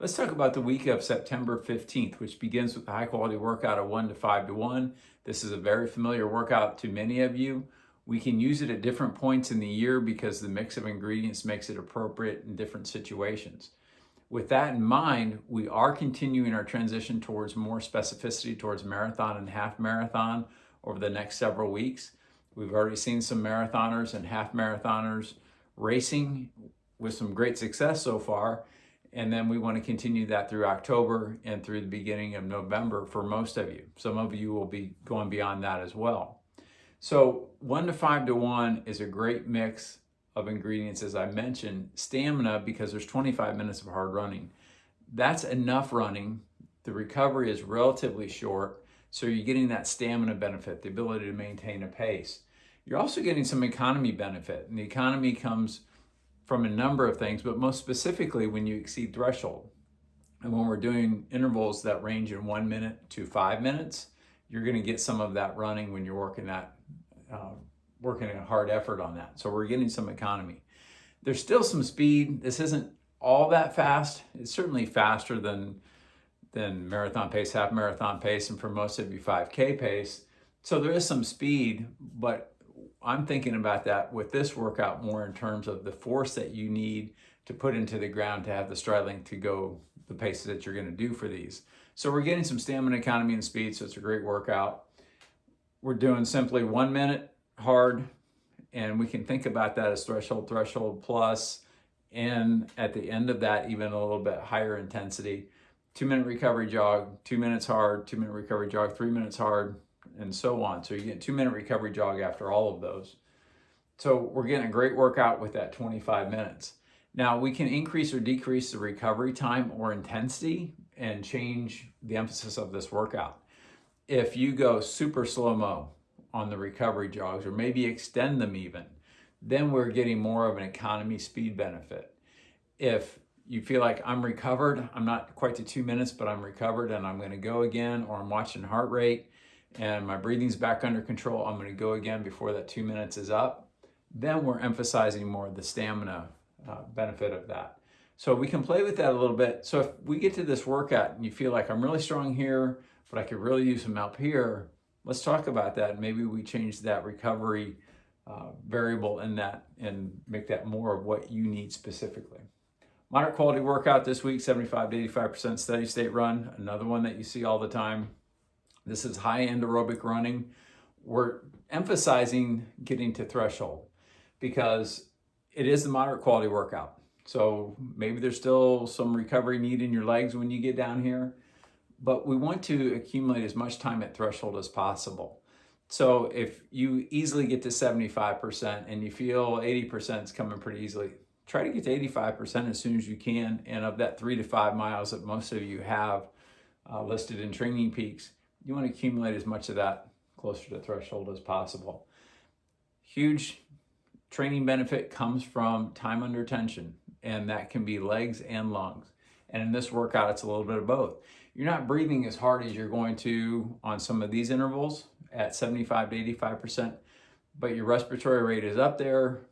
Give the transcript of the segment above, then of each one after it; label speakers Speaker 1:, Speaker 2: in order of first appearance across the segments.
Speaker 1: Let's talk about the week of September 15th, which begins with a high quality workout of 1 to 5 to 1. This is a very familiar workout to many of you. We can use it at different points in the year because the mix of ingredients makes it appropriate in different situations. With that in mind, we are continuing our transition towards more specificity towards marathon and half marathon over the next several weeks. We've already seen some marathoners and half marathoners racing with some great success so far. And then we want to continue that through October and through the beginning of November for most of you. Some of you will be going beyond that as well. So 1 to 5 to 1 is a great mix of ingredients, as I mentioned. Stamina, because there's 25 minutes of hard running. That's enough running. The recovery is relatively short, so you're getting that stamina benefit, the ability to maintain a pace. You're also getting some economy benefit, and the economy comes from a number of things, but most specifically when you exceed threshold. And when we're doing intervals that range in 1 minute to 5 minutes, you're going to get some of that running when you're working a hard effort on that. So we're getting some economy. There's still some speed. This isn't all that fast. It's certainly faster than marathon pace, half marathon pace, and for most of you 5K pace. So there is some speed, but I'm thinking about that with this workout more in terms of the force that you need to put into the ground to have the stride length to go the paces that you're going to do for these. So we're getting some stamina, economy, and speed, so it's a great workout. We're doing simply 1 minute hard, and we can think about that as threshold plus, and at the end of that, even a little bit higher intensity. 2 minute recovery jog, 2 minutes hard, 2 minute recovery jog, 3 minutes hard, and so on. So you get 2 minute recovery jog after all of those. So we're getting a great workout with that 25 minutes. Now we can increase or decrease the recovery time or intensity and change the emphasis of this workout. If you go super slow-mo on the recovery jogs, or maybe extend them even, then we're getting more of an economy speed benefit. If you feel like I'm recovered, I'm not quite to 2 minutes, but I'm recovered and I'm going to go again, or I'm watching heart rate and my breathing's back under control, I'm going to go again before that 2 minutes is up, then we're emphasizing more the stamina benefit of that. So we can play with that a little bit. So if we get to this workout and you feel like I'm really strong here, but I could really use some help here, let's talk about that. Maybe we change that recovery variable in that and make that more of what you need specifically. Moderate quality workout this week, 75 to 85% steady state run, another one that you see all the time. This is high-end aerobic running. We're emphasizing getting to threshold because it is the moderate quality workout. So maybe there's still some recovery need in your legs when you get down here, but we want to accumulate as much time at threshold as possible. So if you easily get to 75% and you feel 80% is coming pretty easily, try to get to 85% as soon as you can. And of that 3 to 5 miles that most of you have listed in Training Peaks, you want to accumulate as much of that closer to threshold as possible. Huge training benefit comes from time under tension, and that can be legs and lungs. And in this workout, it's a little bit of both. You're not breathing as hard as you're going to on some of these intervals at 75 to 85%, but your respiratory rate is up there.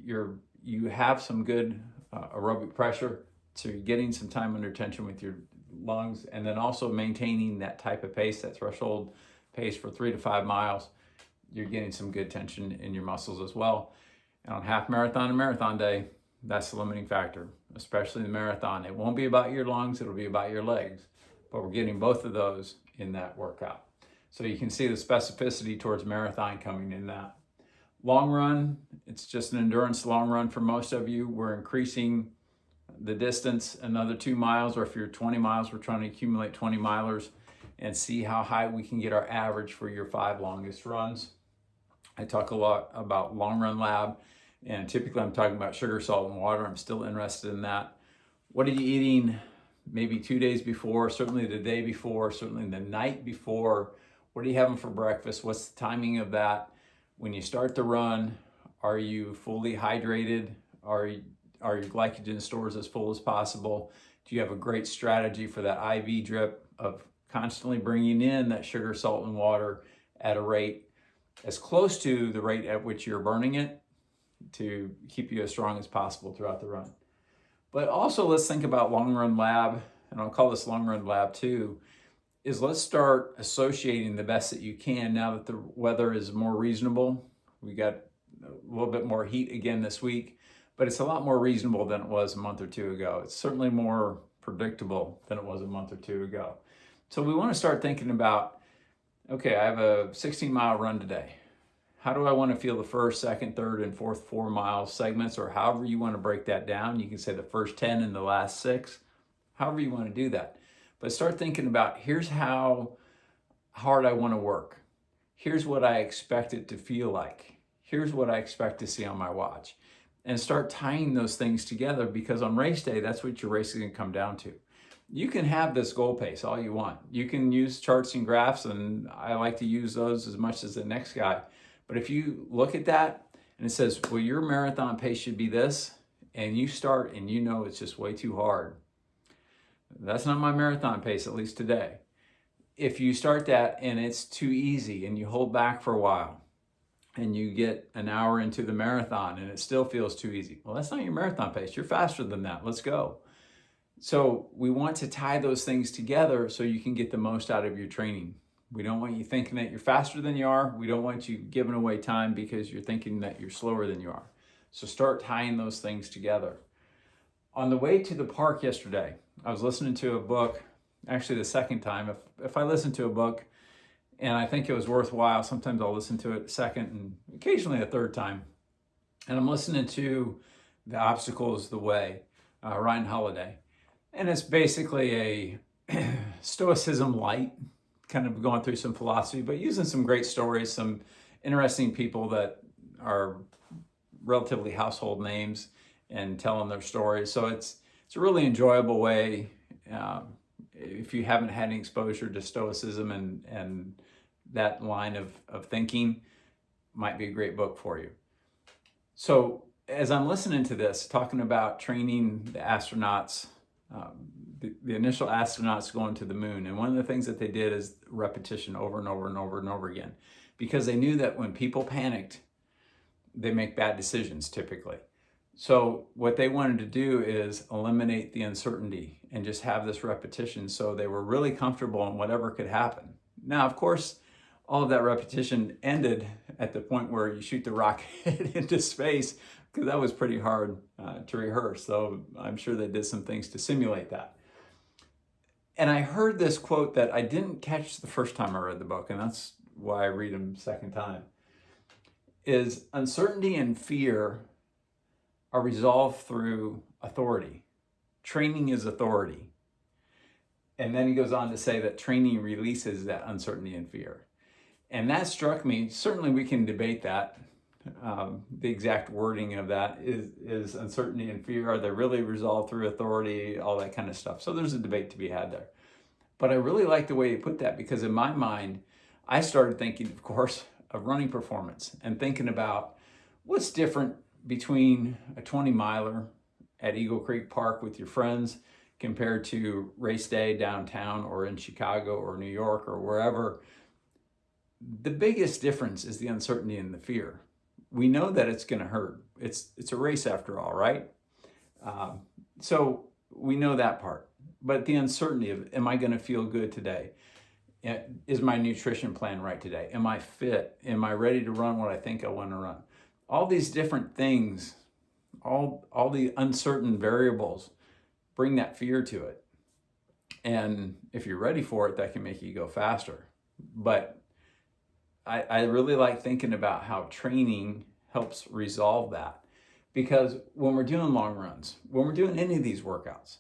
Speaker 1: You have some good aerobic pressure, so you're getting some time under tension with your lungs, and then also maintaining that type of pace, that threshold pace for 3 to 5 miles. You're getting some good tension in your muscles as well. And on half marathon and marathon day, that's the limiting factor, especially the marathon. It won't be about your lungs, it'll be about your legs, but we're getting both of those in that workout. So you can see the specificity towards marathon coming in that. Long run, it's just an endurance long run for most of you. We're increasing the distance another 2 miles, or if you're 20 miles, we're trying to accumulate 20 milers and see how high we can get our average for your 5 longest runs. I talk a lot about long run lab, and typically I'm talking about sugar, salt, and water. I'm still interested in that. What are you eating maybe 2 days before, certainly the day before, certainly the night before? What are you having for breakfast? What's the timing of that? When you start the run, are you fully hydrated? Are your glycogen stores as full as possible? Do you have a great strategy for that IV drip of constantly bringing in that sugar, salt, and water at a rate as close to the rate at which you're burning it to keep you as strong as possible throughout the run? But also let's think about long run lab, and I'll call this long run lab 2, is let's start associating the best that you can now that the weather is more reasonable. We got a little bit more heat again this week, but it's a lot more reasonable than it was a month or two ago. It's certainly more predictable than it was a month or two ago. So we want to start thinking about, okay, I have a 16-mile run today. How do I want to feel the first, second, third, and fourth 4-mile segments, or however you want to break that down? You can say the first 10 and the last 6, however you want to do that. But start thinking about, here's how hard I want to work. Here's what I expect it to feel like. Here's what I expect to see on my watch. And start tying those things together, because on race day, that's what your race is going to come down to. You can have this goal pace all you want. You can use charts and graphs, and I like to use those as much as the next guy. But if you look at that and it says, well, your marathon pace should be this, and you start and you know it's just way too hard. That's not my marathon pace, at least today. If you start that and it's too easy and you hold back for a while and you get an hour into the marathon and it still feels too easy, well, that's not your marathon pace. You're faster than that. Let's go. So we want to tie those things together so you can get the most out of your training. We don't want you thinking that you're faster than you are. We don't want you giving away time because you're thinking that you're slower than you are. So start tying those things together. On the way to the park yesterday, I was listening to a book, actually the second time. If I listen to a book and I think it was worthwhile, sometimes I'll listen to it a second and occasionally a third time. And I'm listening to The Obstacle is the Way, Ryan Holiday. And it's basically a Stoicism light, kind of going through some philosophy, but using some great stories, some interesting people that are relatively household names and telling their stories. So it's a really enjoyable way. If you haven't had any exposure to Stoicism and that line of thinking, might be a great book for you. So as I'm listening to this, talking about training the astronauts, the initial astronauts going to the moon. And one of the things that they did is repetition over and over and over and over again, because they knew that when people panicked, they make bad decisions typically. So what they wanted to do is eliminate the uncertainty and just have this repetition. So they were really comfortable in whatever could happen. Now, of course, all of that repetition ended at the point where you shoot the rocket into space, because that was pretty hard to rehearse. So I'm sure they did some things to simulate that. And I heard this quote that I didn't catch the first time I read the book, and that's why I read them second time, is uncertainty and fear are resolved through authority. Training is authority. And then he goes on to say that training releases that uncertainty and fear. And that struck me. Certainly we can debate that. The exact wording of that is uncertainty and fear. Are they really resolved through authority? All that kind of stuff. So there's a debate to be had there. But I really like the way he put that, because in my mind, I started thinking, of course, of running performance and thinking about what's different between a 20-miler at Eagle Creek Park with your friends compared to race day downtown or in Chicago or New York or wherever. The biggest difference is the uncertainty and the fear. We know that it's going to hurt. It's a race after all, right? So we know that part. But the uncertainty of, am I going to feel good today? Is my nutrition plan right today? Am I fit? Am I ready to run what I think I want to run? All these different things, all the uncertain variables bring that fear to it. And if you're ready for it, that can make you go faster. But I really like thinking about how training helps resolve that. Because when we're doing long runs, when we're doing any of these workouts,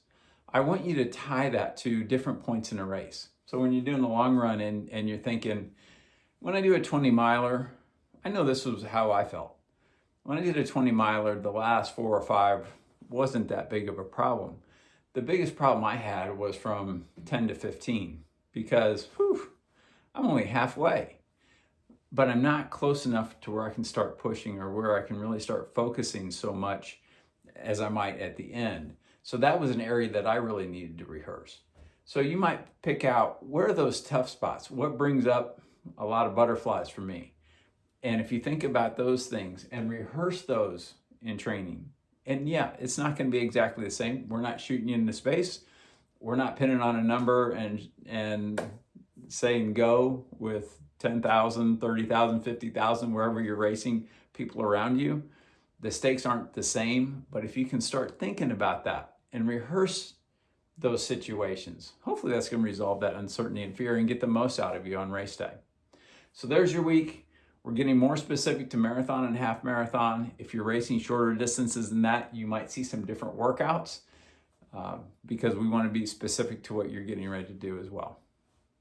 Speaker 1: I want you to tie that to different points in a race. So when you're doing a long run and you're thinking, when I do a 20-miler, I know this was how I felt. When I did a 20-miler, the last 4 or 5 wasn't that big of a problem. The biggest problem I had was from 10 to 15, because I'm only halfway. But I'm not close enough to where I can start pushing or where I can really start focusing so much as I might at the end. So that was an area that I really needed to rehearse. So you might pick out, where are those tough spots? What brings up a lot of butterflies for me? And if you think about those things and rehearse those in training And yeah, it's not going to be exactly the same. We're not shooting you into space. We're not pinning on a number and saying go with 10,000, 30,000, 50,000, wherever you're racing people around you. The stakes aren't the same, but if you can start thinking about that and rehearse those situations, hopefully that's going to resolve that uncertainty and fear and get the most out of you on race day. So there's your week. We're getting more specific to marathon and half marathon. If you're racing shorter distances than that, you might see some different workouts because we want to be specific to what you're getting ready to do as well.